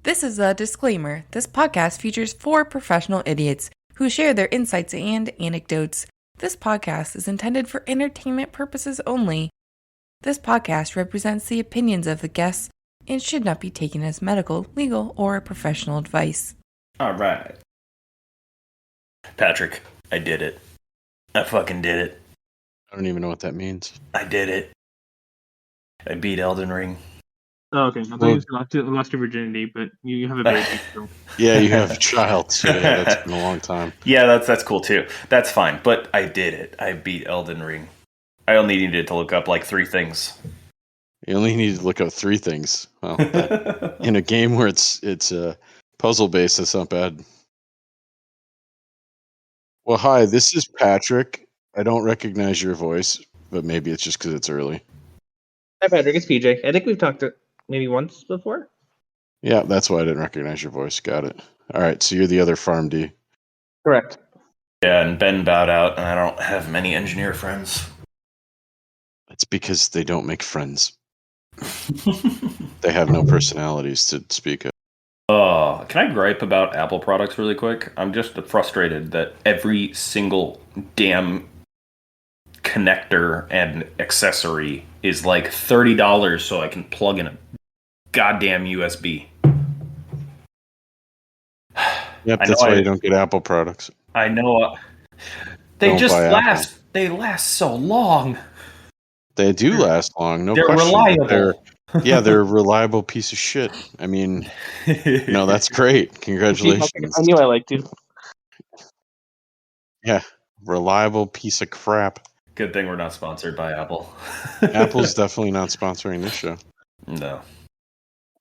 This is a disclaimer. This podcast features 4 professional idiots who share their insights and anecdotes. This podcast is intended for entertainment purposes only. This podcast represents the opinions of the guests and should not be taken as medical, legal, or professional advice. All right. Patrick, I did it. I fucking did it. I don't even know what that means. I did it. I beat Elden Ring. Oh, okay. I thought you lost your virginity, but you have a baby still. Yeah, you have a child, so yeah, that's been a long time. Yeah, that's cool too. That's fine, but I did it. I beat Elden Ring. I only needed to look up like 3 things. You only need to look up 3 things. Well, in a game where it's puzzle based, that's not bad. Well, hi, this is Patrick. I don't recognize your voice, but maybe it's just because it's early. Hi, Patrick. It's PJ. I think we've talked maybe once before. Yeah, that's why I didn't recognize your voice. Got it. All right, so you're the other PharmD. Correct. Yeah, and Ben bowed out, and I don't have many engineer friends. It's because they don't make friends. They have no personalities to speak of. Can I gripe about Apple products really quick? I'm just frustrated that every single damn connector and accessory is like $30 so I can plug in a goddamn USB. Yep, that's why you don't get Apple products. I know. They Don't just buy last. Apple. They last so long. They do last long, no They're question. reliable. They're a reliable piece of shit. I mean, no, that's great. Congratulations. I knew I liked you. Yeah, reliable piece of crap. Good thing we're not sponsored by Apple. Apple's definitely not sponsoring this show. No.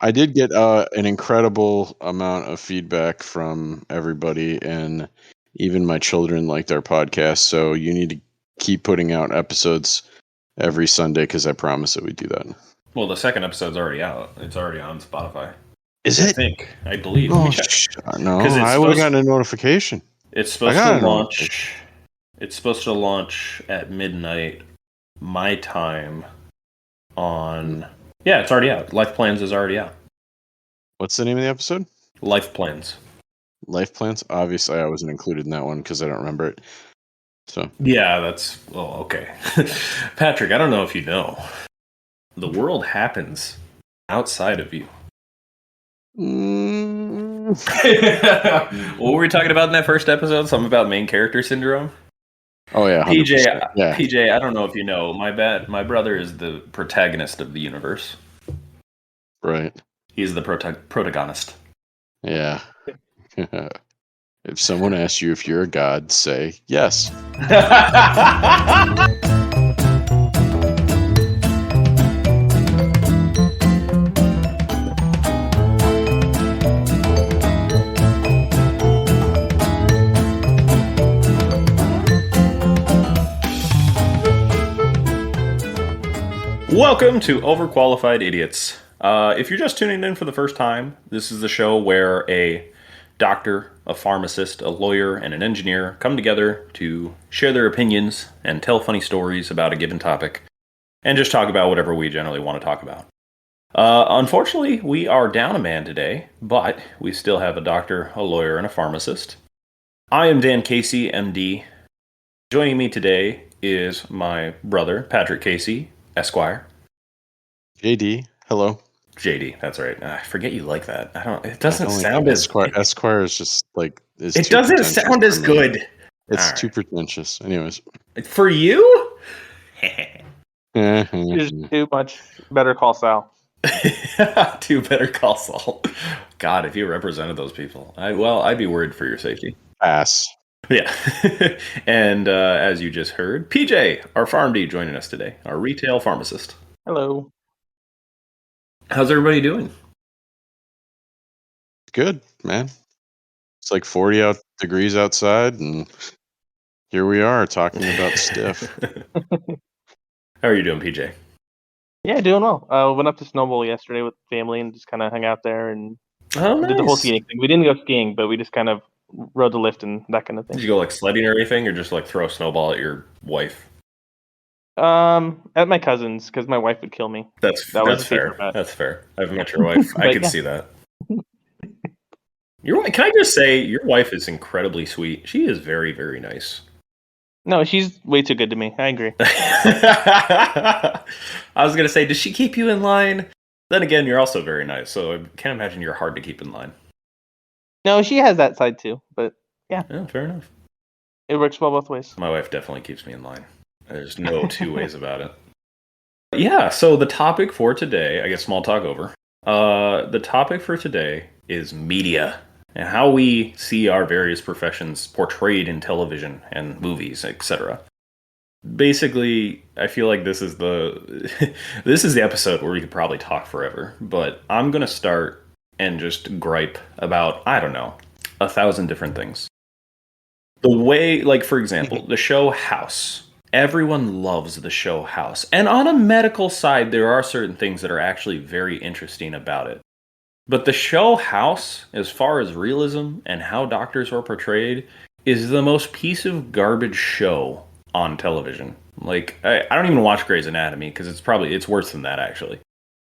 I did get an incredible amount of feedback from everybody, and even my children liked our podcast. So you need to keep putting out episodes every Sunday because I promise that we do that. Well, the second episode's already out. It's already on Spotify. Is I it? think. I believe. Oh, no, 'Cause it's I would have gotten a notification. It's supposed to launch. It's supposed to launch at midnight my time on. Yeah, it's already out. Life Plans is already out. What's the name of the episode? Life Plans. Life Plans? Obviously, I wasn't included in that one because I don't remember it. So Yeah, that's. Oh, okay. Patrick, I don't know if you know. The world happens outside of you. What were we talking about in that first episode? Something about main character syndrome? Oh, yeah. 100%. PJ, I don't know if you know. My brother is the protagonist of the universe. Right. He's the protagonist. Yeah. If someone asks you if you're a god, say yes. Welcome to Overqualified Idiots. If you're just tuning in for the first time, this is the show where a doctor, a pharmacist, a lawyer, and an engineer come together to share their opinions and tell funny stories about a given topic, and just talk about whatever we generally want to talk about. Unfortunately, we are down a man today, but we still have a doctor, a lawyer, and a pharmacist. I am Dan Casey, MD. Joining me today is my brother, Patrick Casey, Esquire. JD, hello. JD, that's right. I forget you like that. It doesn't sound as Esquire is just like it doesn't sound as good. It's too pretentious. Anyways, for you, There's too much Better Call Saul. too Better Call Saul. God, if you represented those people, I'd be worried for your safety. Pass. Yeah. And as you just heard, PJ, our PharmD, joining us today, our retail pharmacist. Hello. How's everybody doing? Good, man. It's like 40 degrees outside, and here we are talking about stiff. How are you doing, PJ? Yeah, doing well. Went up to Snowball yesterday with family and just kind of hung out there and did the whole skiing thing. We didn't go skiing, but we just kind of rode the lift and that kind of thing. Did you go like sledding or anything, or just like throw a snowball at your wife? At my cousin's, because my wife would kill me. That's fair. That's fair. I've met your wife. I can see that. Can I just say, your wife is incredibly sweet. She is very, very nice. No, she's way too good to me. I agree. I was going to say, does she keep you in line? Then again, you're also very nice, so I can't imagine you're hard to keep in line. No, she has that side too, but yeah, fair enough. It works well both ways. My wife definitely keeps me in line. There's no two ways about it. Yeah, so the topic for today, I guess small talk over. The topic for today is media and how we see our various professions portrayed in television and movies, etc. Basically, I feel like this is the this is the episode where we could probably talk forever, but I'm going to start and just gripe about, I don't know, 1,000 different things. The way, like, for example, the show House. Everyone loves the show House. And on a medical side, there are certain things that are actually very interesting about it. But the show House, as far as realism and how doctors are portrayed, is the most piece of garbage show on television. Like, I don't even watch Grey's Anatomy because it's worse than that, actually.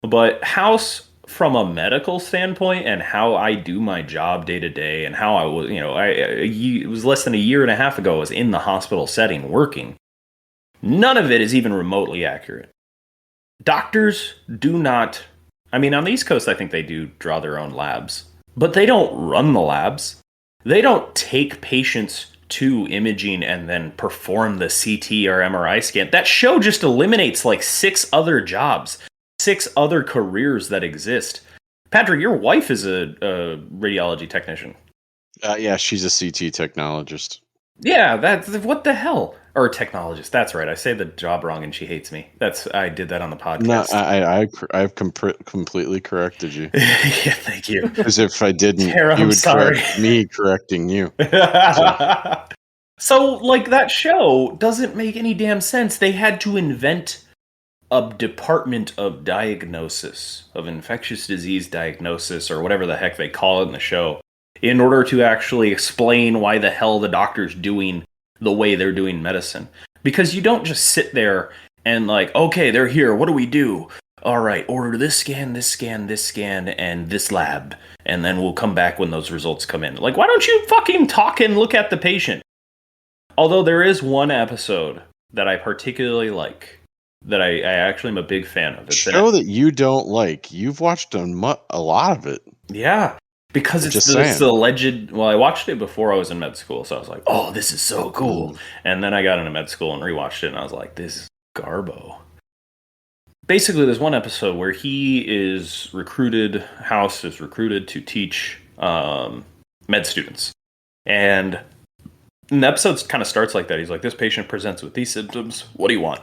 But House, from a medical standpoint and how I do my job day to day and how I was, it was less than a year and a half ago I was in the hospital setting working. None of it is even remotely accurate. Doctors do not, on the East Coast, I think they do draw their own labs, but they don't run the labs. They don't take patients to imaging and then perform the CT or MRI scan. That show just eliminates like 6 other jobs, 6 other careers that exist. Patrick, your wife is a radiology technician. Yeah, she's a CT technologist. Yeah, that's what the hell? Or technologist. That's right. I say the job wrong, and she hates me. I did that on the podcast. No, I've completely corrected you. Yeah, thank you. Because if I didn't, Tara, you would sorry. correct me correcting you. So, like, that show doesn't make any damn sense. They had to invent a department of diagnosis, of infectious disease diagnosis, or whatever the heck they call it in the show, in order to actually explain why the hell the doctor's doing the way they're doing medicine. Because you don't just sit there and like, okay, they're here, what do we do? All right, order this scan, this scan, this scan, and this lab, and then we'll come back when those results come in. Like, why don't you fucking talk and look at the patient? Although there is one episode that I particularly like, that I actually am a big fan of. It's a show that you don't like. You've watched a lot of it. Yeah. Because it's the alleged... Well, I watched it before I was in med school, so I was like, oh, this is so cool. And then I got into med school and rewatched it, and I was like, this is garbo. Basically, there's one episode where House is recruited to teach med students. And the episode kind of starts like that. He's like, this patient presents with these symptoms. What do you want?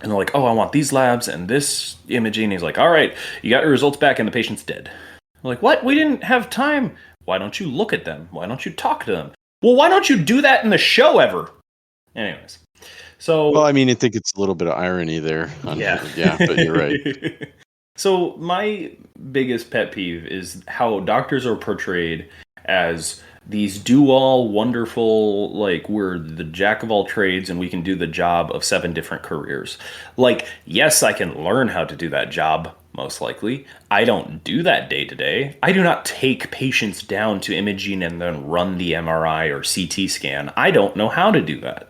And they're like, oh, I want these labs and this imaging. He's like, all right, you got your results back and the patient's dead. I'm like, what? We didn't have time. Why don't you look at them? Why don't you talk to them? Well, why don't you do that in the show ever? Anyways, so... Well, I think it's a little bit of irony there. Yeah, but you're right. So my biggest pet peeve is how doctors are portrayed as these do-all wonderful, like, we're the jack of all trades and we can do the job of 7 different careers. Like, yes, I can learn how to do that job, most likely. I don't do that day to day. I do not take patients down to imaging and then run the MRI or CT scan. I don't know how to do that.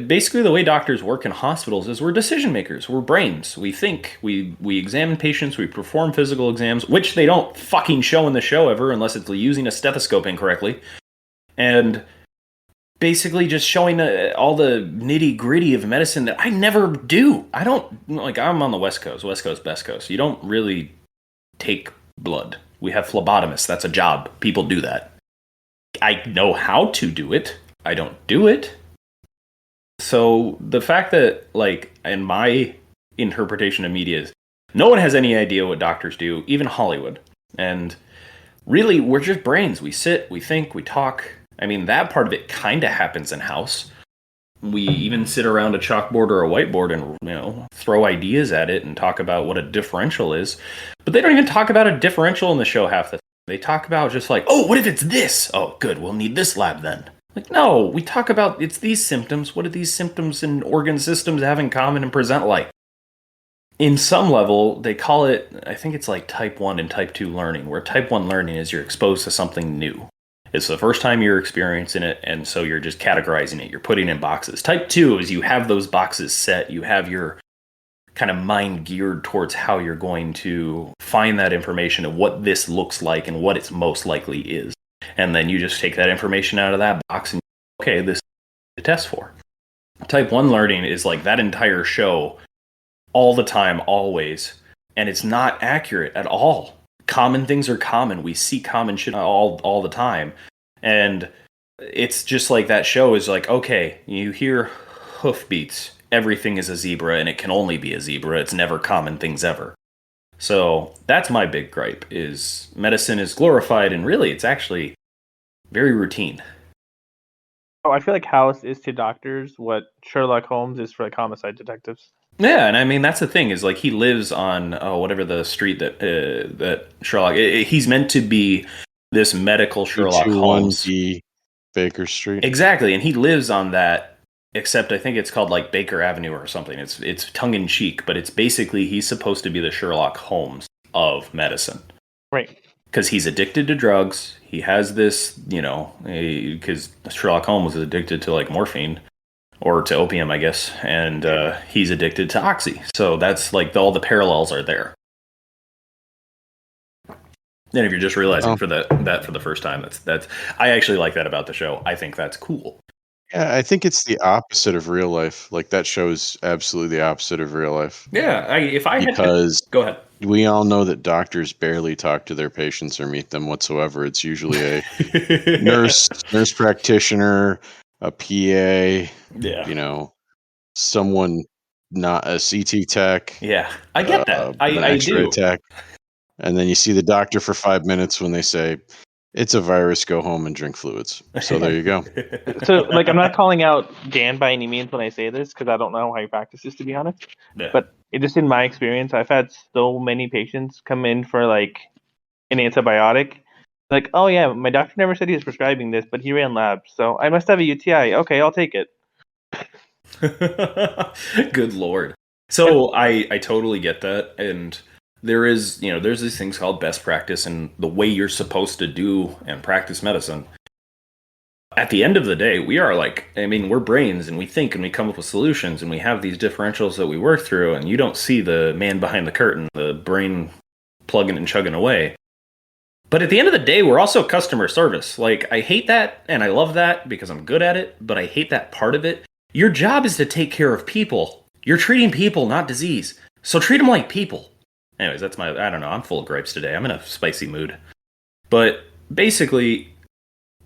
Basically, the way doctors work in hospitals is we're decision makers. We're brains. We think. We examine patients. We perform physical exams, which they don't fucking show in the show ever unless it's using a stethoscope incorrectly. And basically just showing all the nitty gritty of medicine that I never do. I don't, like, I'm on the West Coast, best coast. You don't really take blood. We have phlebotomists. That's a job. People do that. I know how to do it. I don't do it. So the fact that, like, in my interpretation of media is no one has any idea what doctors do, even Hollywood. And really, we're just brains. We sit, we think, we talk. That part of it kind of happens in House. We even sit around a chalkboard or a whiteboard and, throw ideas at it and talk about what a differential is. But they don't even talk about a differential in the show half the time. They talk about just like, oh, what if it's this? Oh, good, we'll need this lab then. Like, no, we talk about it's these symptoms. What do these symptoms and organ systems have in common and present like? in some level, they call it, I think it's like type 1 and type 2 learning, where type 1 learning is you're exposed to something new. It's the first time you're experiencing it, and so you're just categorizing it. You're putting in boxes. Type 2 is you have those boxes set. You have your kind of mind geared towards how you're going to find that information and what this looks like and what its most likely is. And then you just take that information out of that box and, okay, this is to test for. Type 1 learning is like that entire show all the time, always. And it's not accurate at all. Common things are common. We see common shit all the time. And it's just like that show is like, okay, you hear hoofbeats. Everything is a zebra, and it can only be a zebra. It's never common things ever. So that's my big gripe, is medicine is glorified, and really it's actually very routine. Oh, I feel like House is to doctors what Sherlock Holmes is for like homicide detectives. Yeah, and I mean that's the thing is like he lives on whatever the street that Sherlock. He's meant to be this medical Sherlock Holmes. 221B Baker Street. Exactly, and he lives on that. Except I think it's called like Baker Avenue or something. It's tongue in cheek, but it's basically he's supposed to be the Sherlock Holmes of medicine, right? Because he's addicted to drugs. He has this, because Sherlock Holmes was addicted to like morphine. Or to opium, I guess, and he's addicted to oxy. So that's like all the parallels are there. And if you're just realizing for that for the first time, that's I actually like that about the show. I think that's cool. Yeah, I think it's the opposite of real life. Like that show's absolutely the opposite of real life. Yeah, because go ahead. We all know that doctors barely talk to their patients or meet them whatsoever. It's usually a nurse practitioner, a PA, someone not a CT tech. Yeah, I get that. I do. Tech. And then you see the doctor for 5 minutes when they say, it's a virus, go home and drink fluids. So there you go. So, like, I'm not calling out Dan by any means when I say this, because I don't know how he practices, to be honest. Yeah. But just in my experience, I've had so many patients come in for, like, an antibiotic. Like, oh, yeah, my doctor never said he was prescribing this, but he ran labs. So I must have a UTI. Okay, I'll take it. Good Lord. So I totally get that. And there's these things called best practice and the way you're supposed to do and practice medicine. At the end of the day, we are we're brains and we think and we come up with solutions and we have these differentials that we work through, and you don't see the man behind the curtain, the brain plugging and chugging away. But at the end of the day, we're also customer service. Like, I hate that and I love that because I'm good at it, but I hate that part of it. Your job is to take care of people. You're treating people, not disease. So treat them like people. Anyways, that's I don't know, I'm full of gripes today. I'm in a spicy mood. But basically,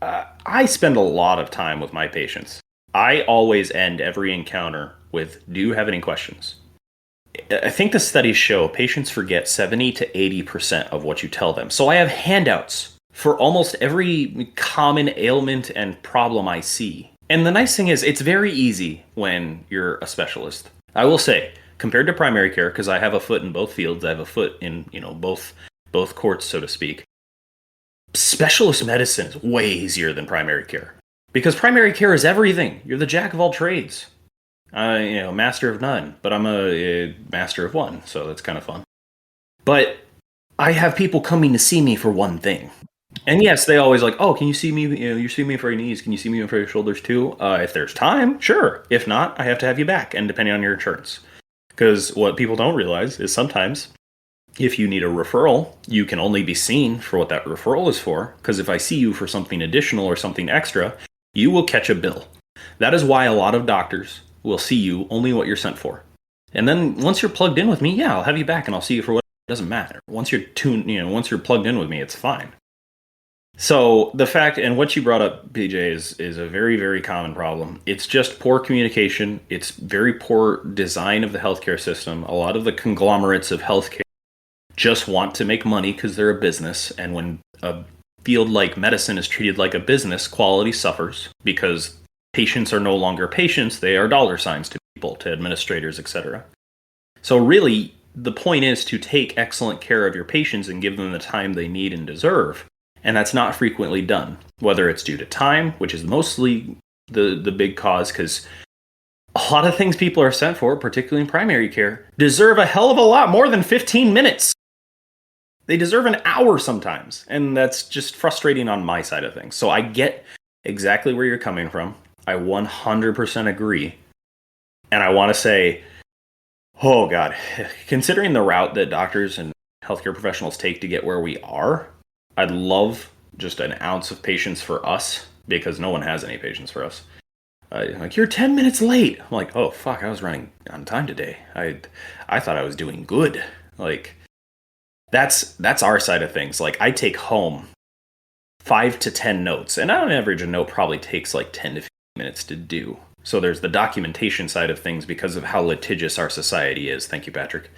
I spend a lot of time with my patients. I always end every encounter with, do you have any questions? I think the studies show patients forget 70 to 80% of what you tell them. So I have handouts for almost every common ailment and problem I see. And the nice thing is, it's very easy when you're a specialist. I will say, compared to primary care, because I have a foot in both fields, I have a foot in, both courts, so to speak. Specialist medicine is way easier than primary care. Because primary care is everything. You're the jack of all trades. Master of none, but I'm a master of one, so that's kind of fun. But I have people coming to see me for one thing. And yes, they always like, oh, can you see me? You see me for your knees. Can you see me for your shoulders too? If there's time, sure. If not, I have to have you back, and depending on your insurance. Because what people don't realize is sometimes if you need a referral, you can only be seen for what that referral is for. Because if I see you for something additional or something extra, you will catch a bill. That is why a lot of doctors will see you only what you're sent for. And then once you're plugged in with me, yeah, I'll have you back and I'll see you for what it doesn't matter. Once you're once you're plugged in with me, it's fine. So the fact, and what you brought up, PJ, is a very, very common problem. It's just poor communication. It's very poor design of the healthcare system. A lot of the conglomerates of healthcare just want to make money because they're a business. And when a field like medicine is treated like a business, quality suffers because patients are no longer patients. They are dollar signs to people, to administrators, etc. So really, the point is to take excellent care of your patients and give them the time they need and deserve. And that's not frequently done, whether it's due to time, which is mostly the big cause, because a lot of things people are sent for, particularly in primary care, deserve a hell of a lot more than 15 minutes. They deserve an hour sometimes, and that's just frustrating on my side of things. So I get exactly where you're coming from. I 100% agree. And I want to say, oh God, considering the route that doctors and healthcare professionals take to get where we are, I'd love just an ounce of patience for us, because no one has any patience for us. Like, you're 10 minutes late. I'm like, oh fuck, I was running on time today. I thought I was doing good. Like, that's our side of things. Like, I take home 5 to 10 notes, and on average a note probably takes like 10 to 15 minutes to do. So there's the documentation side of things because of how litigious our society is. Thank you, Patrick.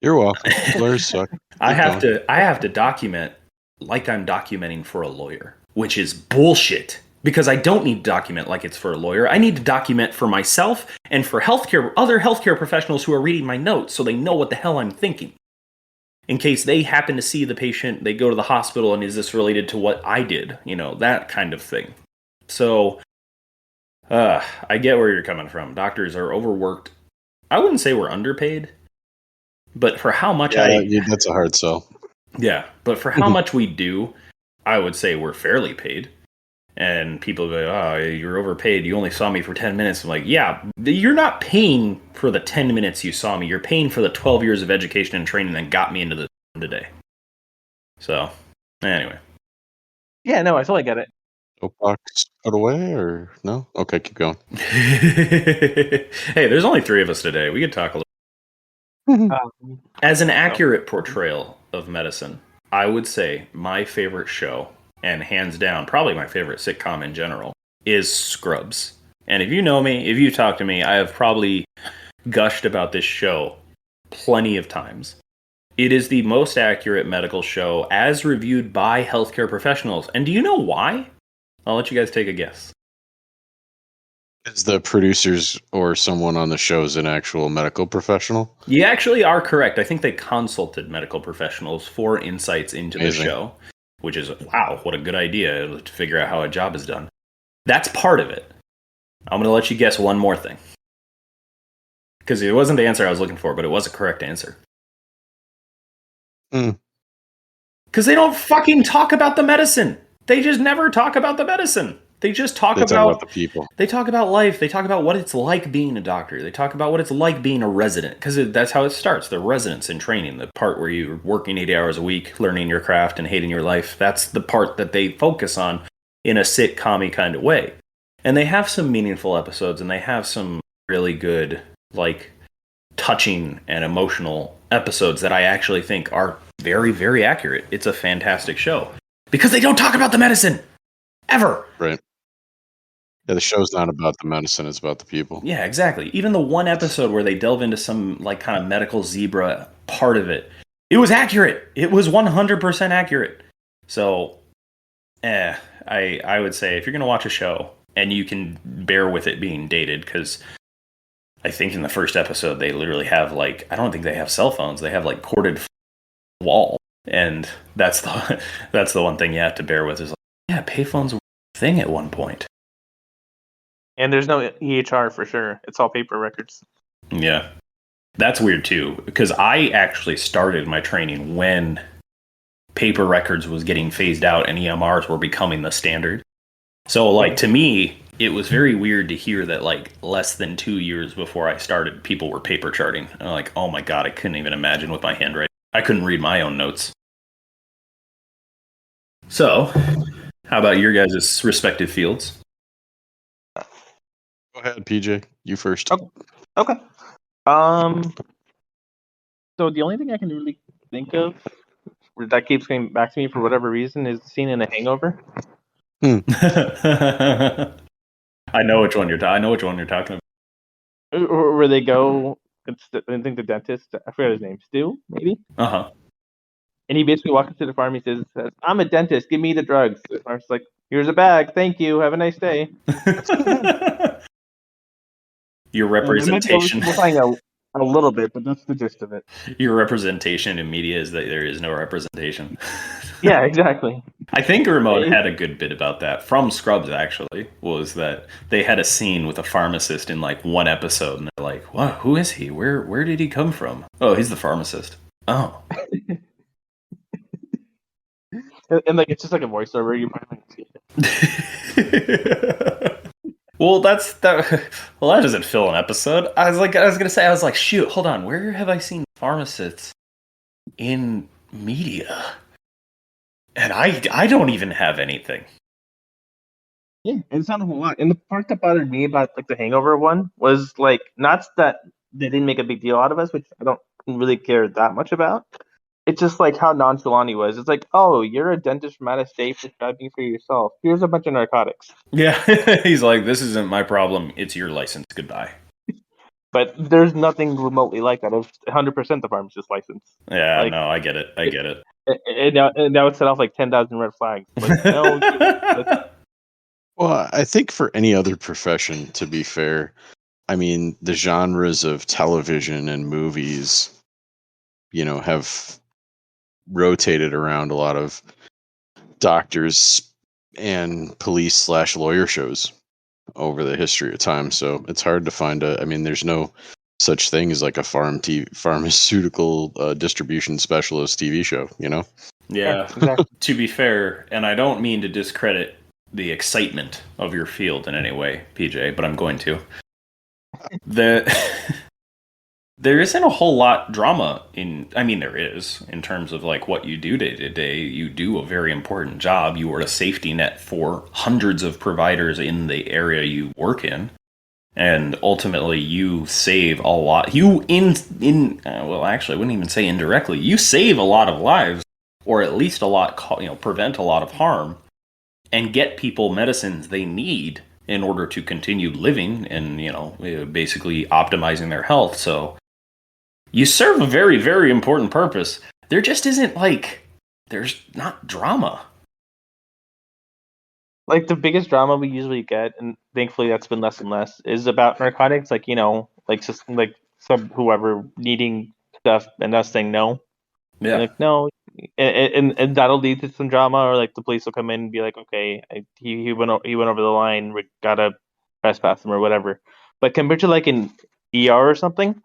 You're welcome. Lawyers suck. I have to document like I'm documenting for a lawyer, which is bullshit. Because I don't need to document like it's for a lawyer. I need to document for myself and for other healthcare professionals who are reading my notes, so they know what the hell I'm thinking. In case they happen to see the patient, they go to the hospital, and is this related to what I did? You know, that kind of thing. So, I get where you're coming from. Doctors are overworked. I wouldn't say we're underpaid, but for how much that's a hard sell. Yeah, but for how much we do, I would say we're fairly paid. And people go, oh, you're overpaid. You only saw me for 10 minutes. I'm like, yeah, you're not paying for the 10 minutes you saw me. You're paying for the 12 years of education and training that got me into the today. So, anyway. Yeah, no, I totally get it. Soapbox put away, or no? Okay, keep going. Hey, there's only 3 of us today. We could talk a little. As an accurate portrayal of medicine, I would say my favorite show, and hands down, probably my favorite sitcom in general, is Scrubs. And if you know me, if you talk to me, I have probably gushed about this show plenty of times. It is the most accurate medical show as reviewed by healthcare professionals. And do you know why? I'll let you guys take a guess. Is the producers or someone on the show is an actual medical professional? You actually are correct. I think they consulted medical professionals for insights into the show. Which is, wow, what a good idea to figure out how a job is done. That's part of it. I'm going to let you guess one more thing. Because it wasn't the answer I was looking for, but it was a correct answer. Because they don't fucking talk about the medicine. They just never talk about the medicine. They just talk about the people. They talk about life. They talk about what it's like being a doctor. They talk about what it's like being a resident. Because that's how it starts. The residence in training. The part where you're working 80 hours a week, learning your craft and hating your life. That's the part that they focus on in a sitcom-y kind of way. And they have some meaningful episodes. And they have some really good, like, touching and emotional episodes that I actually think are very, very accurate. It's a fantastic show. Because they don't talk about the medicine. Ever. Right. Yeah, the show's not about the medicine, it's about the people. Yeah, exactly. Even the one episode where they delve into some like kind of medical zebra part of it, it was accurate. It was 100% accurate. So, I would say if you're going to watch a show and you can bear with it being dated, because I think in the first episode they literally have like, I don't think they have cell phones. They have like corded wall. And that's the one thing you have to bear with is like, yeah, payphones were a thing at one point. And there's no EHR for sure. It's all paper records. Yeah. That's weird too, because I actually started my training when paper records was getting phased out and EMRs were becoming the standard. So like to me, it was very weird to hear that like less than 2 years before I started, people were paper charting. And I'm like, oh my God, I couldn't even imagine with my handwriting. I couldn't read my own notes. So, how about your guys' respective fields? Go ahead, PJ. You first. Oh, okay. So the only thing I can really think of that keeps coming back to me for whatever reason is the scene in The Hangover. I know which one you're talking about. Where they go, I think the dentist, I forgot his name, Stu, maybe? Uh-huh. And he basically walks into the pharmacy and says, I'm a dentist, give me the drugs. The pharmacist's like, here's a bag, thank you, have a nice day. Your representation. A little bit, but that's the gist of it. Your representation in media is that there is no representation. Yeah, exactly. I think Ramon had a good bit about that from Scrubs, actually, was that they had a scene with a pharmacist in like one episode, and they're like, "What? Who is he? Where did he come from? Oh, he's the pharmacist. Oh." And like it's just like a voiceover. You probably don't see it. Well, that. Well, that doesn't fill an episode. I was gonna say, shoot, hold on, where have I seen pharmacists in media? And I don't even have anything. Yeah, and it's not a whole lot. And the part that bothered me about like the Hangover one was like not that they didn't make a big deal out of us, which I don't really care that much about. It's just like how nonchalant he was. It's like, oh, you're a dentist from out of state prescribing for yourself. Here's a bunch of narcotics. Yeah, he's like, this isn't my problem. It's your license. Goodbye. But there's nothing remotely like that. It's 100% the pharmacist license. Yeah, like, no, I get it. And that would set off like 10,000 red flags. Like, no. Well, I think for any other profession, to be fair, I mean, the genres of television and movies, have rotated around a lot of doctors and police/lawyer shows over the history of time. So it's hard to find there's no such thing as like a pharmaceutical distribution specialist TV show, Yeah, exactly. To be fair, and I don't mean to discredit the excitement of your field in any way, PJ, but I'm going to. There isn't a whole lot drama there is, in terms of like what you do day to day. You do a very important job. You are a safety net for hundreds of providers in the area you work in. And ultimately you save a lot. Actually, I wouldn't even say indirectly. You save a lot of lives, or at least prevent a lot of harm, and get people medicines they need in order to continue living and, basically optimizing their health. So you serve a very, very important purpose. There just isn't there's not drama. Like the biggest drama we usually get, and thankfully that's been less and less, is about narcotics. Like some whoever needing stuff and us saying no. Yeah. And like no, and that'll lead to some drama, or like the police will come in and be like, okay, he went over the line, we gotta trespass him or whatever. But compared to like an ER or something,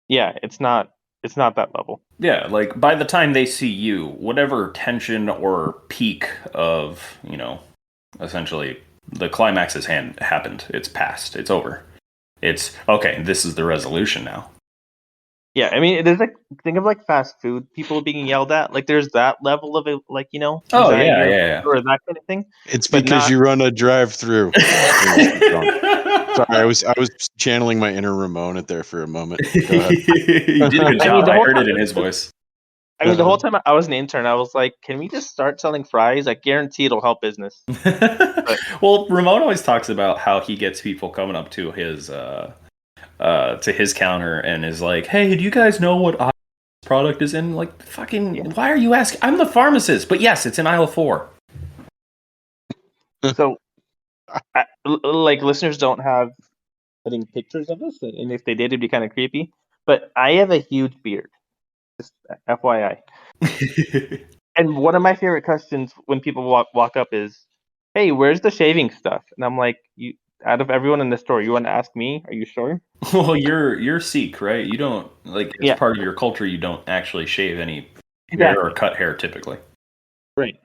yeah, it's not that level. Yeah, like by the time they see you, whatever tension or peak of, essentially the climax has happened. It's past. It's over. It's okay. This is the resolution now. Yeah, I mean, there's like think of like fast food people being yelled at. Like there's that level of it, like Oh yeah, or that kind of thing. It's because you run a drive-through. Sorry, I was channeling my inner Ramon at there for a moment. Go ahead. You did a good job. I heard it in his voice. I mean, the whole time I was an intern, I was like, "Can we just start selling fries? I guarantee it'll help business." Well, Ramon always talks about how he gets people coming up to his counter and is like, "Hey, do you guys know what aisle this product is in?" Like, fucking, yeah. Why are you asking? I'm the pharmacist, but yes, it's in aisle 4. So, like, listeners don't have, I think, pictures of us, and if they did, it'd be kind of creepy. But I have a huge beard. Just FYI. And one of my favorite questions when people walk up is, "Hey, where's the shaving stuff?" And I'm like, "You, out of everyone in the store, you want to ask me? Are you sure?" Well, you're Sikh, right? You don't it's part of your culture. You don't actually shave any hair or cut hair typically, right?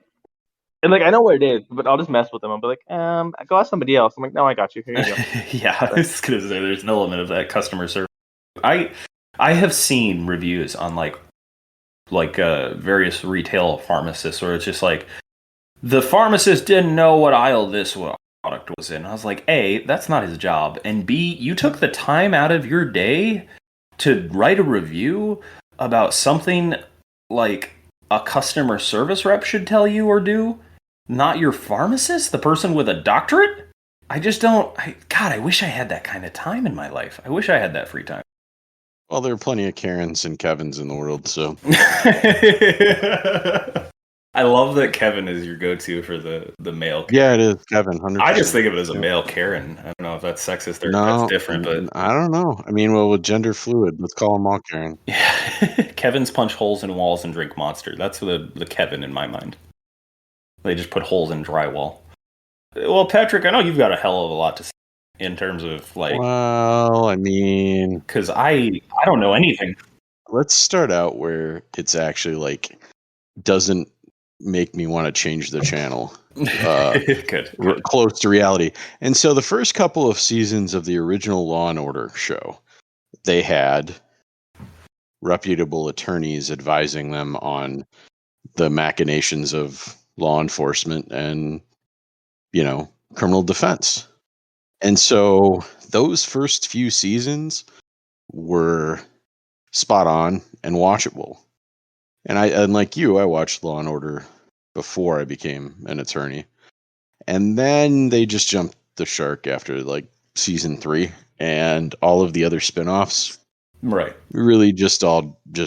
And like I know where it is, but I'll just mess with them. I'll be like, go ask somebody else. I'm like, no, I got you. Here you go. Yeah, I was gonna say there's an element of that customer service. I have seen reviews on various retail pharmacists where it's just like the pharmacist didn't know what aisle this product was in. I was like, A, that's not his job, and B, you took the time out of your day to write a review about something like a customer service rep should tell you or do, not your pharmacist, the person with a doctorate. I just don't. I wish I had that kind of time in my life. I wish I had that free time. Well, there are plenty of Karens and Kevins in the world, so. I love that Kevin is your go-to for the male Karen. Yeah, it is Kevin. 100%. I just think of it as a male Karen. I don't know if that's sexist or that's different, but I don't know. I mean, well, with gender fluid, let's call them all Karen. Yeah, Kevin's punch holes in walls and drink Monster. That's the Kevin in my mind. They just put holes in drywall. Well, Patrick, I know you've got a hell of a lot to say in terms of like. Well, I mean, because I don't know anything. Let's start out where it's actually like doesn't make me want to change the channel. Good. Close to reality. And so the first couple of seasons of the original Law and Order show, they had reputable attorneys advising them on the machinations of law enforcement and, criminal defense. And so those first few seasons were spot on and watchable. And like you, I watched Law and Order before I became an attorney. And then they just jumped the shark after like season 3 and all of the other spin-offs. Right. Really just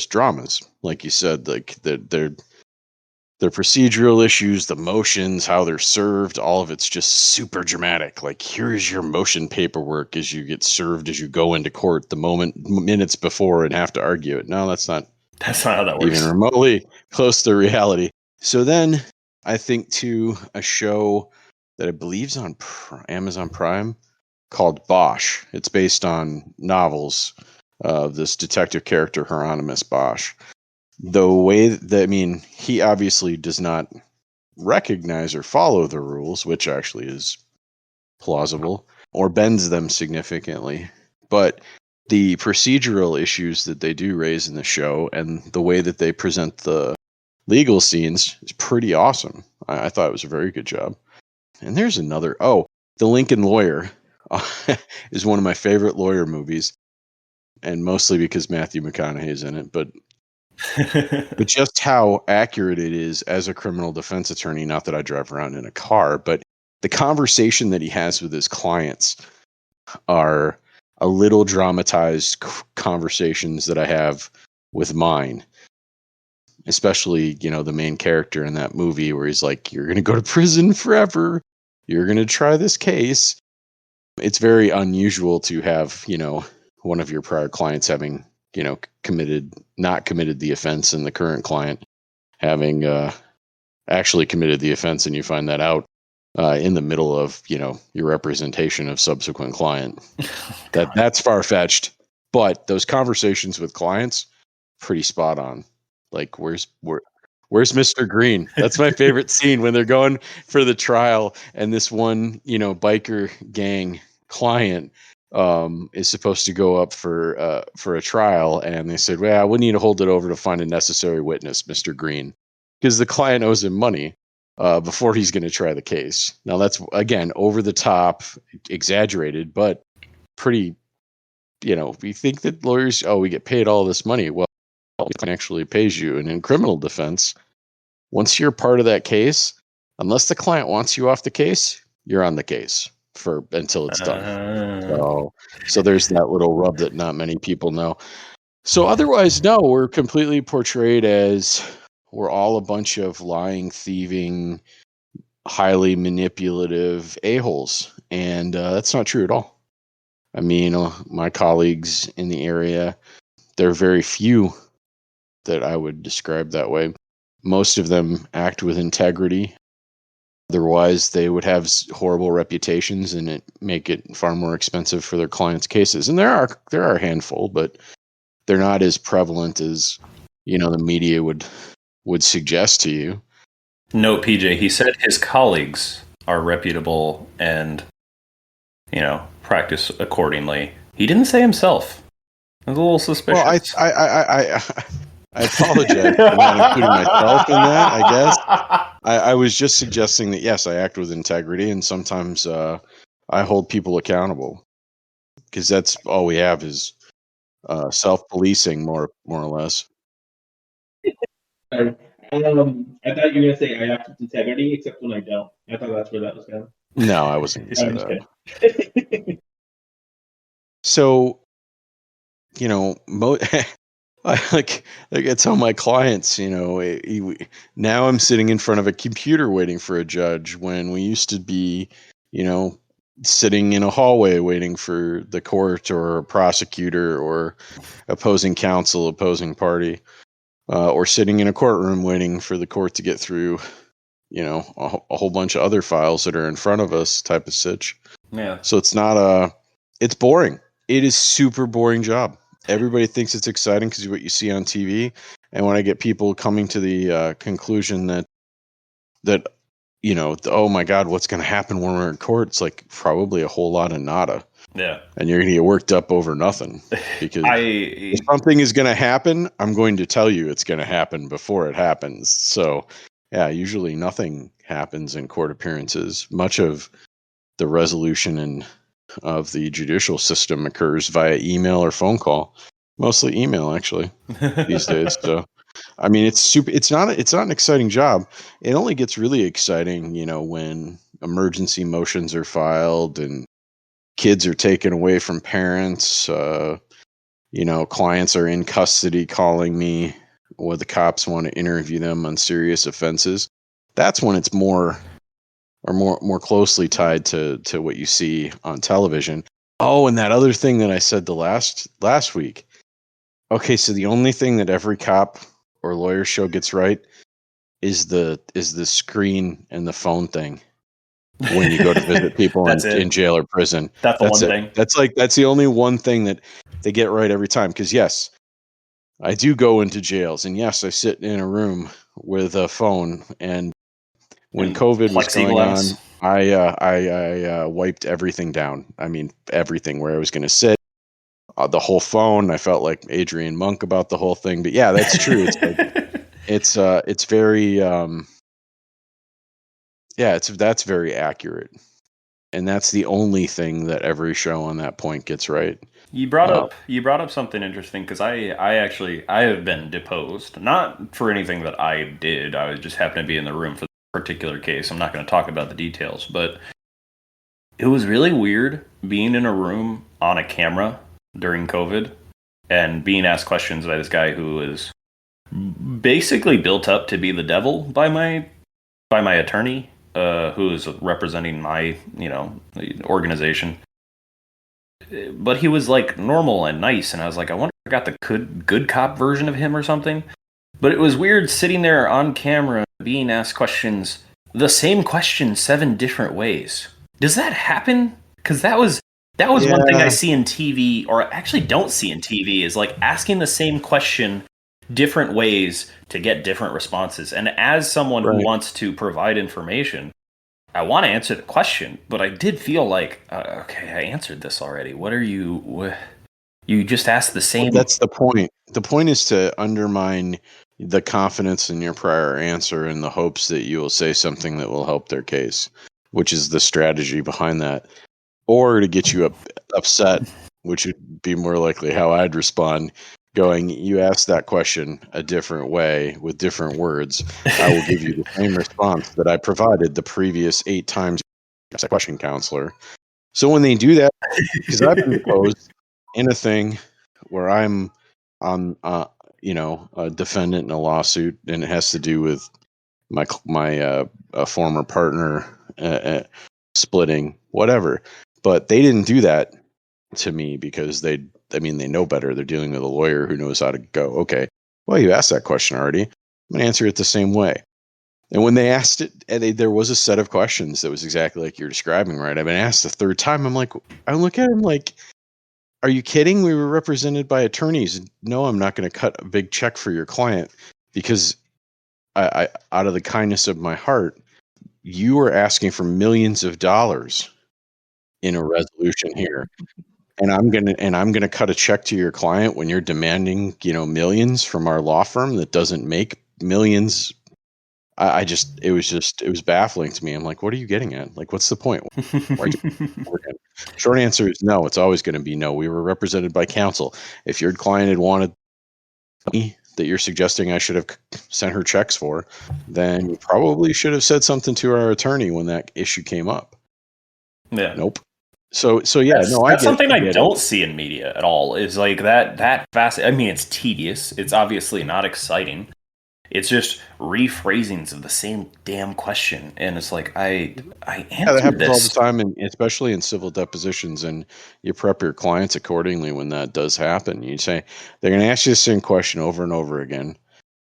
dramas. Like you said, like their procedural issues, the motions, how they're served, all of it's just super dramatic. Like, here's your motion paperwork as you get served as you go into court minutes before and have to argue it. No, that's not how that works. Even remotely close to reality. So then I think to a show that I believe is on Amazon Prime called Bosch. It's based on novels of this detective character, Hieronymus Bosch. The way that, he obviously does not recognize or follow the rules, which actually is plausible, or bends them significantly. But the procedural issues that they do raise in the show and the way that they present the legal scenes is pretty awesome. I thought it was a very good job. And there's another. Oh, The Lincoln Lawyer is one of my favorite lawyer movies, and mostly because Matthew McConaughey is in it, but just how accurate it is as a criminal defense attorney. Not that I drive around in a car, but the conversation that he has with his clients are a little dramatized conversations that I have with mine. Especially, the main character in that movie where he's like, you're going to go to prison forever. You're going to try this case. It's very unusual to have, one of your prior clients having, not committed the offense, and the current client having actually committed the offense, and you find that out in the middle of, your representation of subsequent client. That's far-fetched. But those conversations with clients, pretty spot on. Like, where's Mr. Green? That's my favorite scene when they're going for the trial, and this one, biker gang client is supposed to go up for a trial, and they said, well, we need to hold it over to find a necessary witness, Mr. Green, because the client owes him money before he's going to try the case. Now, that's, again, over the top, exaggerated, but pretty, we think that lawyers, we get paid all this money. Well, it actually pays you. And in criminal defense, once you're part of that case, unless the client wants you off the case, you're on the case until it's done. So there's that little rub that not many people know. So otherwise, no, we're completely portrayed as we're all a bunch of lying, thieving, highly manipulative a-holes. And that's not true at all. My colleagues in the area, there are very few that I would describe that way. Most of them act with integrity. Otherwise, they would have horrible reputations, and it make it far more expensive for their clients' cases. And there are a handful, but they're not as prevalent as the media would suggest to you. No, PJ, he said his colleagues are reputable and practice accordingly. He didn't say himself. I was a little suspicious. Well, I apologize for not including myself in that, I guess. I was just suggesting that, yes, I act with integrity, and sometimes I hold people accountable, because that's all we have is self-policing, more or less. I thought you were going to say I act with integrity, except when I don't. I thought that's where that was going. No, I wasn't going to say that. So, I tell my clients, now I'm sitting in front of a computer waiting for a judge, when we used to be, sitting in a hallway waiting for the court or a prosecutor or opposing counsel, opposing party, or sitting in a courtroom waiting for the court to get through a whole bunch of other files that are in front of us type of sitch. Yeah. So it's not it's boring. It is super boring job. Everybody thinks it's exciting because of what you see on TV. And when I get people coming to the conclusion that oh my God, what's going to happen when we're in court? It's like probably a whole lot of nada. Yeah. And you're going to get worked up over nothing because if something is going to happen, I'm going to tell you it's going to happen before it happens. So yeah, usually nothing happens in court appearances. Much of the resolution of the judicial system occurs via email or phone call. Mostly email, actually, these days. So, I mean, it's not an exciting job. It only gets really exciting, when emergency motions are filed and kids are taken away from parents. Clients are in custody calling me, or the cops want to interview them on serious offenses. That's when it's more closely tied to what you see on television. Oh, and that other thing that I said the last week. Okay, so the only thing that every cop or lawyer show gets right is the screen and the phone thing when you go to visit people in jail or prison. That's the one thing. That's the only one thing that they get right every time. Because yes, I do go into jails, and yes, I sit in a room with a phone. And when COVID was going on, I wiped everything down. I mean, everything where I was going to sit. The whole phone. I felt like Adrian Monk about the whole thing, but yeah, that's true. It's like, it's very that's very accurate, and that's the only thing that every show on that point gets right. You brought up something interesting because I have been deposed, not for anything that I did. I just happened to be in the room for the particular case. I'm not going to talk about the details, but it was really weird being in a room on a camera during COVID and being asked questions by this guy who is basically built up to be the devil by my attorney, who is representing my organization. But he was like normal and nice, and I was like, I wonder if I got the good cop version of him or something. But it was weird sitting there on camera being asked questions, the same question 7 different ways. Does that happen? Because that was one thing I see in TV, or actually don't see in TV, is like asking the same question different ways to get different responses. And as someone who wants to provide information, I want to answer the question, but I did feel like, okay, I answered this already. What are you? You just asked the same. Well, that's the point. The point is to undermine the confidence in your prior answer in the hopes that you will say something that will help their case, which is the strategy behind that. Or to get you upset, which would be more likely how I'd respond, going, you asked that question a different way with different words. I will give you the same response that I provided the previous 8 times as a question counselor. So when they do that, because I've been deposed in a thing where I'm on, a defendant in a lawsuit, and it has to do with my former partner splitting, whatever. But they didn't do that to me because they know better. They're dealing with a lawyer who knows how to go, okay, well, you asked that question already. I'm going to answer it the same way. And when they asked it, there was a set of questions that was exactly like you're describing, right? I've been asked the 3rd time. I look at him like, are you kidding? We were represented by attorneys. No, I'm not going to cut a big check for your client because I out of the kindness of my heart, you are asking for millions of dollars in a resolution here. And I'm gonna cut a check to your client when you're demanding, millions from our law firm that doesn't make millions. It was baffling to me. I'm like, what are you getting at? Like, what's the point? Short answer is no. It's always going to be no. We were represented by counsel. If your client had wanted money that you're suggesting I should have sent her checks for, then you probably should have said something to our attorney when that issue came up. Yeah. Nope. So yeah, that's something I don't see in media at all. Is like that fast. I mean, it's tedious. It's obviously not exciting. It's just rephrasings of the same damn question, and it's like I answered that happens this all the time, and especially in civil depositions. And you prep your clients accordingly when that does happen. You say they're going to ask you the same question over and over again.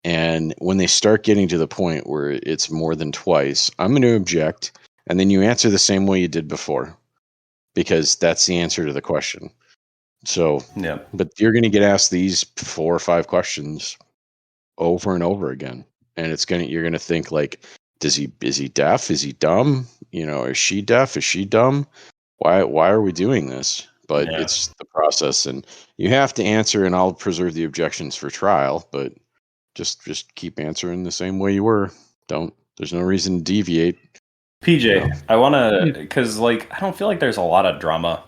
And when they start getting to the point where it's more than twice, I'm going to object. And then you answer the same way you did before, because that's the answer to the question. So, Yeah. but you're going to get asked these 4 or 5 questions over and over again. And you're going to think like, is he deaf? Is he dumb? Is she deaf? Is she dumb? Why are we doing this? But it's the process, and you have to answer, and I'll preserve the objections for trial, but just keep answering the same way you were. There's no reason to deviate. PJ, I want to, because I don't feel like there's a lot of drama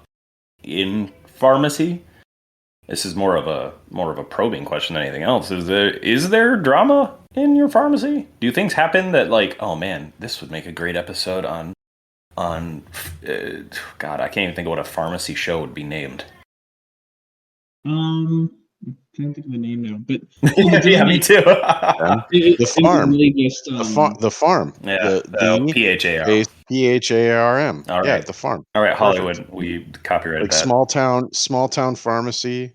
in pharmacy. This is more of a probing question than anything else. Is there drama in your pharmacy? Do things happen that oh man, this would make a great episode on God, I can't even think of what a pharmacy show would be named. I can't think of the name now, but yeah, me too. The farm. Really just, the farm. Yeah, PHARM. PHARM. All right. Yeah, the farm. All right, Hollywood. Perfect. We copyrighted that. Small town pharmacy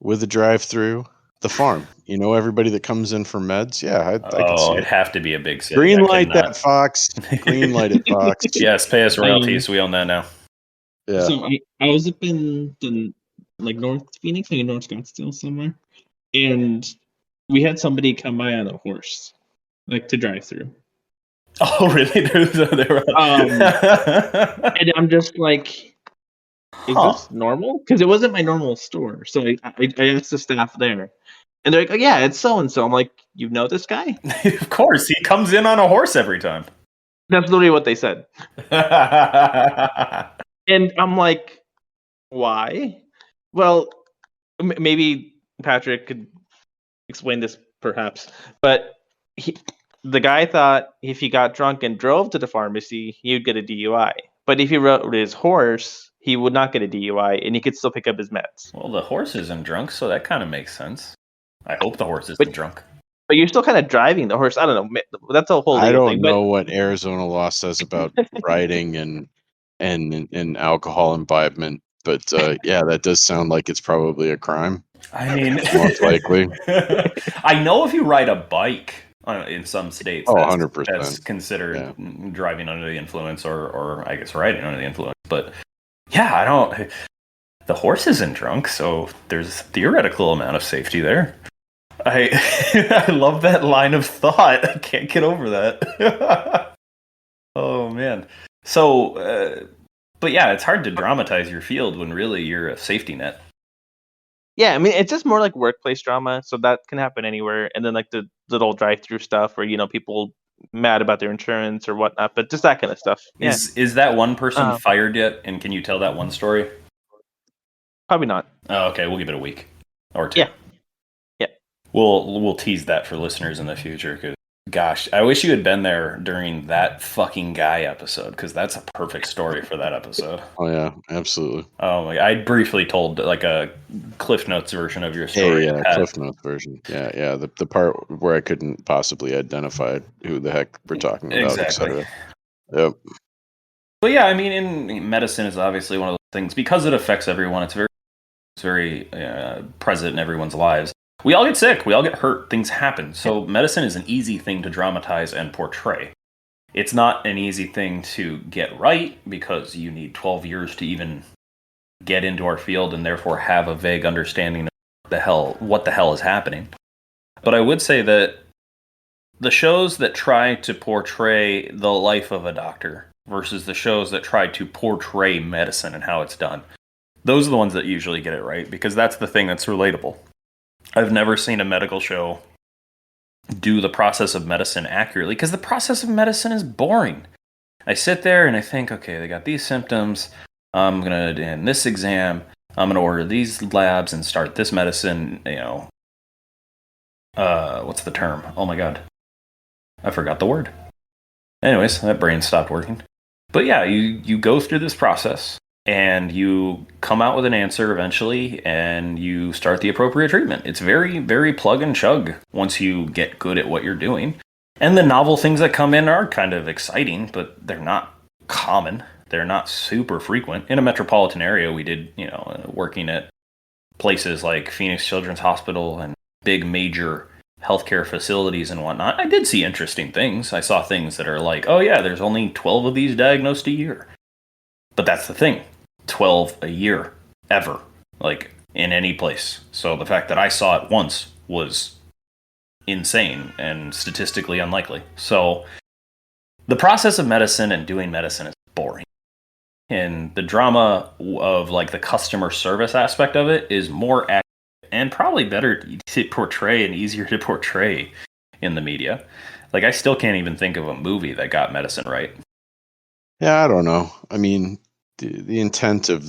with a drive-through. The farm. Everybody that comes in for meds. Yeah, I can see it'd have to be a big city. Green light that, Fox. Green light it, Fox. Yes, pay us royalties. We own that now. Yeah. So I was up in the North Phoenix, North Scottsdale somewhere, and we had somebody come by on a horse, to drive through. Oh, really? And I'm just like, is this normal? Because it wasn't my normal store. So I asked the staff there, and they're like, oh, yeah, it's so and so. I'm like, you know this guy? Of course, he comes in on a horse every time. That's literally what they said. And I'm like, why? Well, maybe Patrick could explain this, perhaps. But the guy thought if he got drunk and drove to the pharmacy, he would get a DUI. But if he rode his horse, he would not get a DUI, and he could still pick up his meds. Well, the horse isn't drunk, so that kind of makes sense. I hope the horse isn't drunk. But you're still kind of driving the horse. I don't know. That's a whole. I don't know what Arizona law says about riding and alcohol imbibement, but yeah, that does sound like it's probably a crime. I mean, most likely. I know if you ride a bike in some states, 100%. That's considered driving under the influence, or I guess riding under the influence. But yeah, the horse isn't drunk, so there's a theoretical amount of safety there. I love that line of thought. I can't get over that. Oh man. So, but yeah, it's hard to dramatize your field when really you're a safety net. Yeah, I mean, it's just more like workplace drama, so that can happen anywhere. And then the little drive-through stuff where people mad about their insurance or whatnot, but just that kind of stuff. Yeah. Is that one person fired yet? And can you tell that one story? Probably not. Oh, okay, we'll give it a week or 2. Yeah. We'll tease that for listeners in the future, because gosh, I wish you had been there during that fucking guy episode, because that's a perfect story for that episode. Oh yeah, absolutely. Oh my! I briefly told a Cliff Notes version of your story. Hey, yeah, Cliff Notes version. Yeah. The part where I couldn't possibly identify who the heck we're talking about, exactly. etc. Yep. But yeah, I mean, in medicine is obviously one of those things, because it affects everyone. It's very present in everyone's lives. We all get sick. We all get hurt. Things happen. So medicine is an easy thing to dramatize and portray. It's not an easy thing to get right, because you need 12 years to even get into our field and therefore have a vague understanding of what the hell is happening. But I would say that the shows that try to portray the life of a doctor versus the shows that try to portray medicine and how it's done, those are the ones that usually get it right, because that's the thing that's relatable. I've never seen a medical show do the process of medicine accurately, because the process of medicine is boring. I sit there and I think, okay, they got these symptoms. I'm going to end this exam. I'm going to order these labs and start this medicine. What's the term? Oh my God. I forgot the word. Anyways, that brain stopped working. But yeah, you go through this process, and you come out with an answer eventually, and you start the appropriate treatment. It's very, very plug and chug once you get good at what you're doing. And the novel things that come in are kind of exciting, but they're not common. They're not super frequent. In a metropolitan area, we did, working at places like Phoenix Children's Hospital and big major healthcare facilities and whatnot, I did see interesting things. I saw things that are like, oh yeah, there's only 12 of these diagnosed a year. But that's the thing, 12 a year, ever, like in any place. So the fact that I saw it once was insane and statistically unlikely. So the process of medicine and doing medicine is boring. And the drama of like the customer service aspect of it is more accurate and probably better to portray and easier to portray in the media. Like I still can't even think of a movie that got medicine right. Yeah, I don't know. I mean, the intent of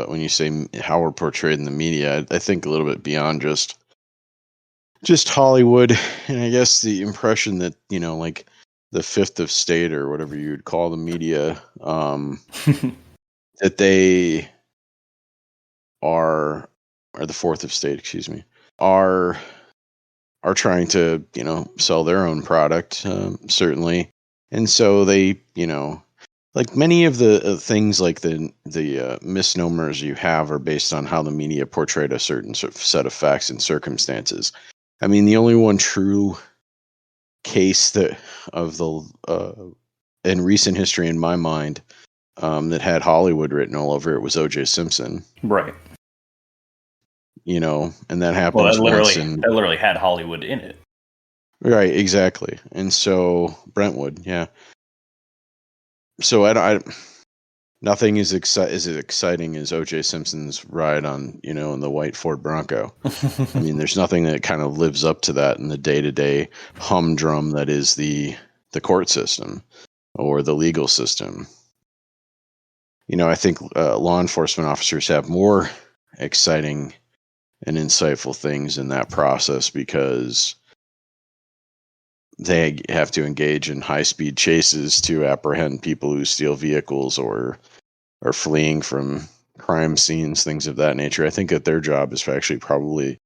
when you say how we're portrayed in the media, I think a little bit beyond just Hollywood, and I guess the impression that like the fifth of state or whatever you'd call the media, that they are, or the fourth of state, excuse me, are trying to sell their own product, certainly, and so they like many of the things like the misnomers you have are based on how the media portrayed a certain sort of set of facts and circumstances. I mean, the only one true case that of the in recent history, in my mind, that had Hollywood written all over it was O.J. Simpson. Right. And that happens Well, that once. That literally had Hollywood in it. Right, exactly. And so Brentwood, yeah. So nothing is as exciting as O.J. Simpson's ride on, in the white Ford Bronco. I mean, there's nothing that kind of lives up to that in the day-to-day humdrum that is the court system or the legal system. I think law enforcement officers have more exciting and insightful things in that process because they have to engage in high-speed chases to apprehend people who steal vehicles or are fleeing from crime scenes, things of that nature. I think that their job is actually probably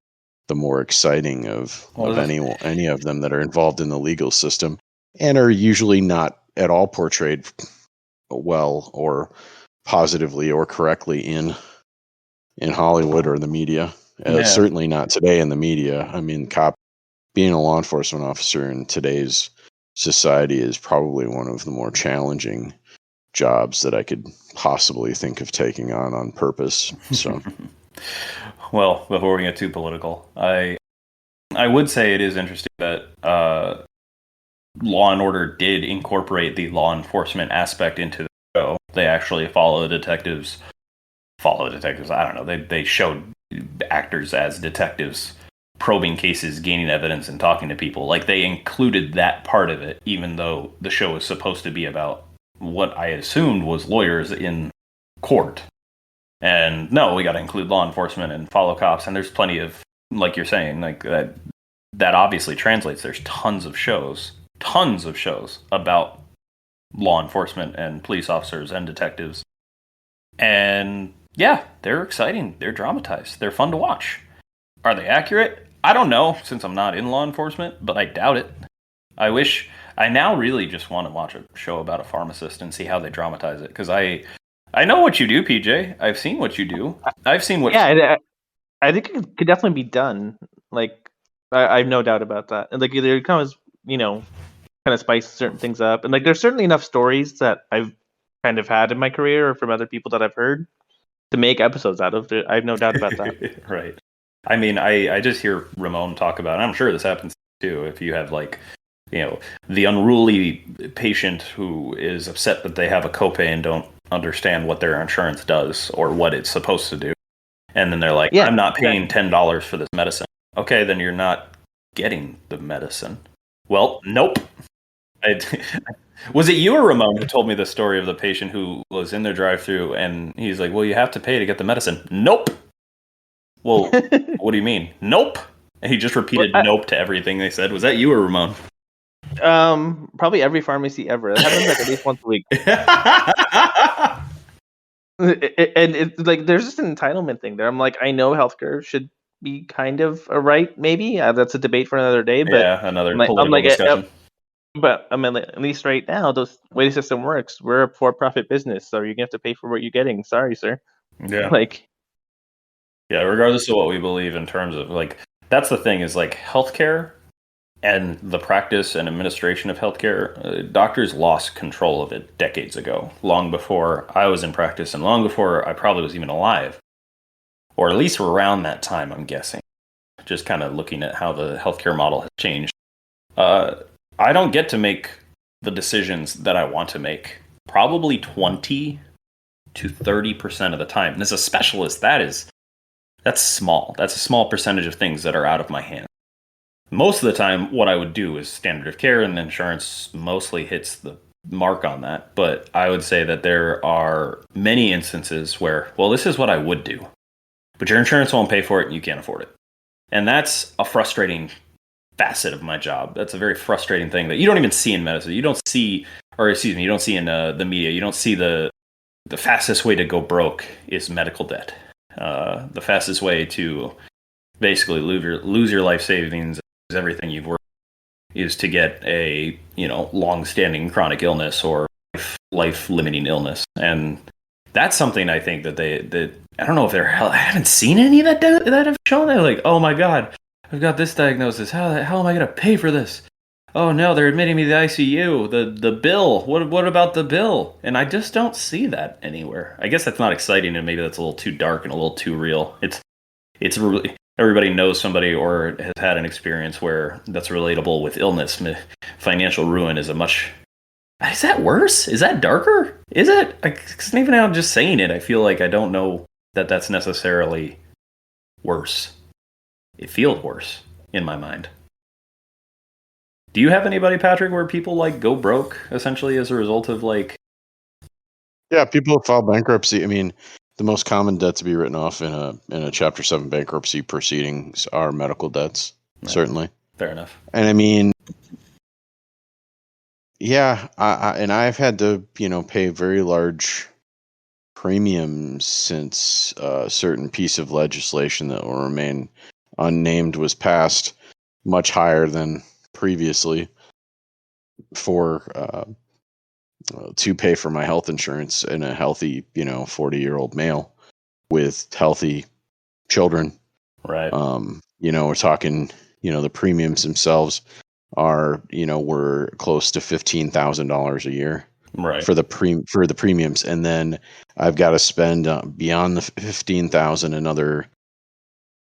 the more exciting of any of them that are involved in the legal system and are usually not at all portrayed well or positively or correctly in Hollywood or the media. Certainly not today in the media. I mean, being a law enforcement officer in today's society is probably one of the more challenging jobs that I could possibly think of taking on purpose. So, well, before we get too political, I would say it is interesting that Law and Order did incorporate the law enforcement aspect into the show. They actually follow detectives. I don't know. They showed actors as detectives probing cases, gaining evidence, and talking to people. Like they included that part of it, even though the show is supposed to be about what I assumed was lawyers in court. And no, we got to include law enforcement and follow cops. And there's plenty of, like you're saying, like that obviously translates. There's tons of shows about law enforcement and police officers and detectives. And yeah, they're exciting. They're dramatized. They're fun to watch. Are they accurate? I don't know, since I'm not in law enforcement, but I doubt it. I now really just want to watch a show about a pharmacist and see how they dramatize it, because I know what you do, PJ. I've seen what you do. I've seen what... Yeah, I think it could definitely be done. Like, I have no doubt about that. And like, there comes, kind of spice certain things up. And like, there's certainly enough stories that I've kind of had in my career or from other people that I've heard to make episodes out of. I have no doubt about that. Right. I mean, I just hear Ramon talk about, and I'm sure this happens too, if you have like, the unruly patient who is upset that they have a copay and don't understand what their insurance does or what it's supposed to do. And then they're like, I'm not paying $10 for this medicine. Okay, then you're not getting the medicine. Well, nope. Was it you or Ramon who told me the story of the patient who was in their drive-thru and he's like, well, you have to pay to get the medicine. Nope. Well, what do you mean? Nope. And he just repeated nope to everything they said. Was that you or Ramon? Probably every pharmacy ever. That happens like at least once a week. And it's like there's just an entitlement thing there. I'm like, I know healthcare should be kind of a right, maybe. That's a debate for another day. But yeah, another political discussion. But I mean, at least right now, the way the system works, we're a for-profit business, so you're gonna have to pay for what you're getting. Sorry, sir. Yeah. Like. Yeah, regardless of what we believe in terms of like, that's the thing is like healthcare and the practice and administration of healthcare, doctors lost control of it decades ago, long before I was in practice and long before I probably was even alive, or at least around that time, I'm guessing. Just kind of looking at how the healthcare model has changed. I don't get to make the decisions that I want to make probably 20 to 30% of the time. And as a specialist, that's small. That's a small percentage of things that are out of my hands. Most of the time, what I would do is standard of care, and insurance mostly hits the mark on that. But I would say that there are many instances where, well, this is what I would do, but your insurance won't pay for it and you can't afford it. And that's a frustrating facet of my job. That's a very frustrating thing that you don't even see in medicine. You don't see, you don't see in the media. You don't see the fastest way to go broke is medical debt. The fastest way to basically lose your life savings, everything you've worked, is to get a long-standing chronic illness or life-limiting illness. And that's something I think that I don't know if I haven't seen any that have shown that, like, oh my god, I've got this diagnosis. How am I going to pay for this? Oh no, they're admitting me to the ICU. The bill. What about the bill? And I just don't see that anywhere. I guess that's not exciting, and maybe that's a little too dark and a little too real. It's really, everybody knows somebody or has had an experience where that's relatable with illness. Financial ruin is is that worse? Is that darker? Is it? Because even now, just saying it, I feel like I don't know that that's necessarily worse. It feels worse in my mind. Do you have anybody, Patrick, where people like go broke essentially as a result of like? Yeah, people file bankruptcy. I mean, the most common debt to be written off in a Chapter 7 bankruptcy proceedings are medical debts. Right. Certainly. Fair enough. And I mean, yeah, I've had to pay very large premiums since a certain piece of legislation that will remain unnamed was passed, much higher than previously, for to pay for my health insurance in a healthy 40-year-old male with healthy children. Right. We're talking the premiums themselves are were close to $15,000 a year. Right. For the premiums, and then I've got to spend beyond the 15,000 another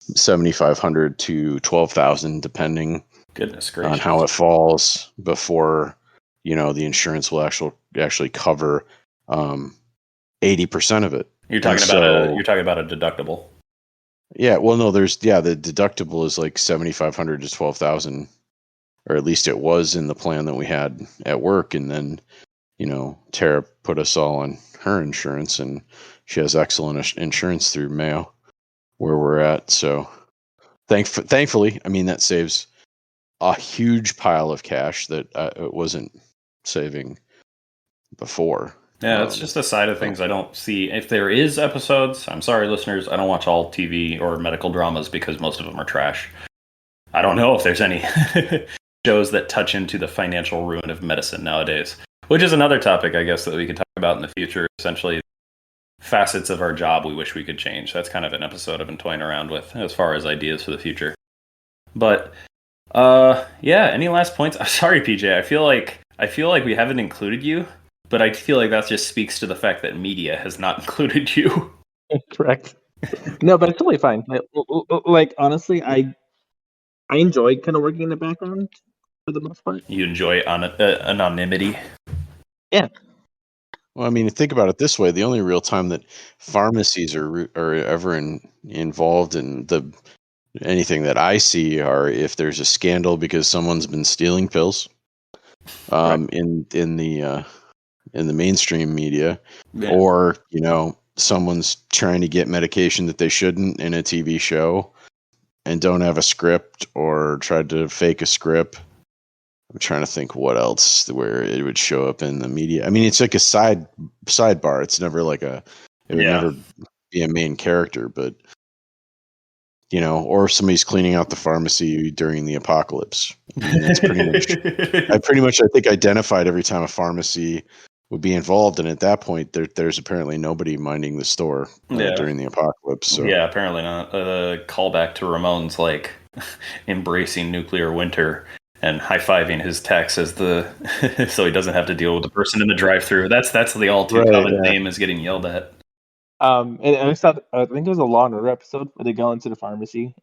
7,500 to 12,000, depending on how it falls, before the insurance will actually cover 80% of it. You're talking about a deductible. Yeah, well, no, the deductible is like 7,500 to 12,000, or at least it was in the plan that we had at work, and then Tara put us all on her insurance, and she has excellent insurance through Mayo, where we're at. So thankfully, I mean, that saves a huge pile of cash that it wasn't saving before. Yeah, it's just a side of things I don't see. If there is episodes, I'm sorry, listeners, I don't watch all TV or medical dramas because most of them are trash. I don't know if there's any shows that touch into the financial ruin of medicine nowadays. Which is another topic, I guess, that we could talk about in the future. Essentially, facets of our job we wish we could change. That's kind of an episode I've been toying around with as far as ideas for the future. But, yeah, any last points? I'm sorry, PJ. I feel like we haven't included you, but I feel like that just speaks to the fact that media has not included you. Correct. No, but it's totally fine. Like honestly, I enjoy kind of working in the background for the most part. You enjoy anonymity? Yeah. Well, I mean, think about it this way: the only real time that pharmacies are ever involved in anything that I see are if there's a scandal because someone's been stealing pills, right, in the mainstream media, yeah, or someone's trying to get medication that they shouldn't in a TV show and don't have a script or tried to fake a script. I'm trying to think what else where it would show up in the media. I mean, it's like a sidebar. It's never like it would never be a main character, but or somebody's cleaning out the pharmacy during the apocalypse. I mean, that's pretty much. I think identified every time a pharmacy would be involved, and at that point, there's apparently nobody minding the store during the apocalypse. So. Yeah, apparently not. A callback to Ramones, like embracing nuclear winter and high-fiving his techs as the so he doesn't have to deal with the person in the drive-through. That's the all too common name is getting yelled at. And I think it was a Law and Order episode where they go into the pharmacy,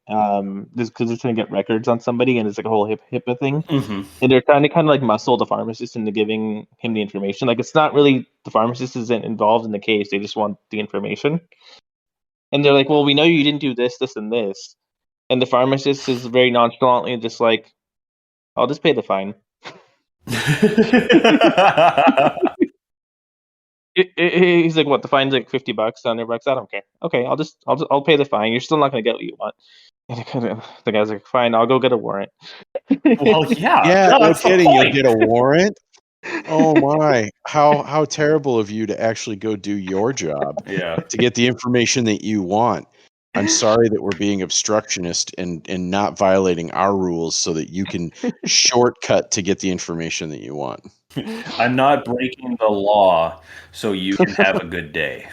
just because they're trying to get records on somebody, and it's like a whole HIPAA thing, and they're trying to kind of like muscle the pharmacist into giving him the information. Like it's not really the pharmacist isn't involved in the case; they just want the information. And they're like, "Well, we know you didn't do this, this, and this," and the pharmacist is very nonchalantly just like, "I'll just pay the fine." He's like, "What? The fine's like $50, $100. I don't care. Okay, I'll pay the fine. You're still not gonna get what you want." And the guy's like, "Fine, I'll go get a warrant." Well, yeah, no kidding. You'll get a warrant. Oh my! How terrible of you to actually go do your job. Yeah. To get the information that you want. I'm sorry that we're being obstructionist and not violating our rules so that you can shortcut to get the information that you want. I'm not breaking the law so you can have a good day.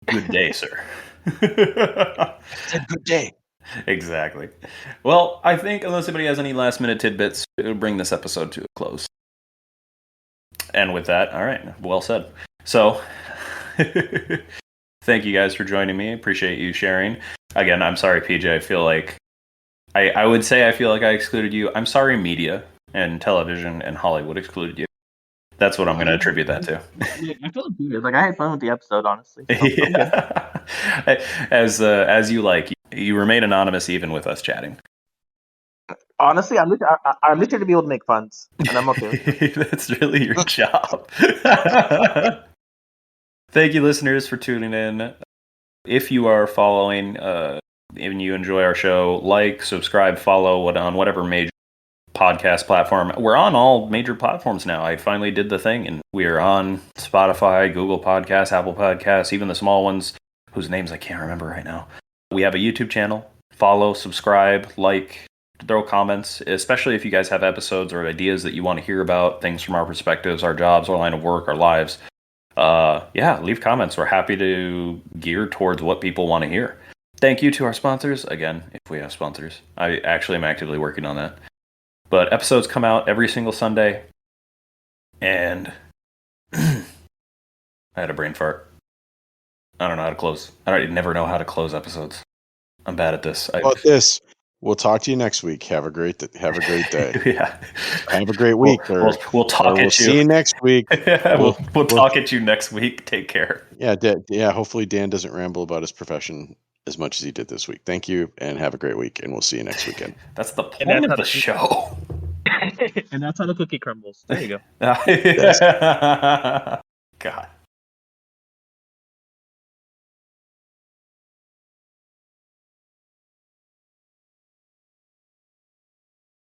Good day, sir. It's a good day. Exactly. Well, I think unless anybody has any last minute tidbits, it'll bring this episode to a close. And with that, all right, well said. So, thank you guys for joining me. Appreciate you sharing. Again, I'm sorry, PJ. I feel like I would say I feel like I excluded you. I'm sorry, media and television and Hollywood excluded you. That's what I'm going to attribute that to. I feel weird. Like I had fun with the episode, honestly. So, yeah. As you like, you remain anonymous even with us chatting. Honestly, I'm just here to be able to make puns, and I'm okay with it. That's really your job. Thank you, listeners, for tuning in. If you are following, and you enjoy our show, like, subscribe, follow on whatever major podcast platform. We're on all major platforms now. I finally did the thing, and we are on Spotify, Google Podcasts, Apple Podcasts, even the small ones whose names I can't remember right now. We have a YouTube channel. Follow, subscribe, like, throw comments, especially if you guys have episodes or ideas that you want to hear about, things from our perspectives, our jobs, our line of work, our lives. Leave comments. We're happy to gear towards what people want to hear. Thank you to our sponsors. Again, if we have sponsors. I actually am actively working on that. But episodes come out every single Sunday. And I had a brain fart. I don't know how to close. I never know how to close episodes. I'm bad at this. How about this? We'll talk to you next week. Have a great day. Yeah. Have a great week. We'll talk at you. We'll see you next week. we'll talk at you next week. Take care. Yeah. Hopefully Dan doesn't ramble about his profession as much as he did this week. Thank you, and have a great week, and we'll see you next weekend. That's the point of the show. And that's how the cookie crumbles. There you go. God.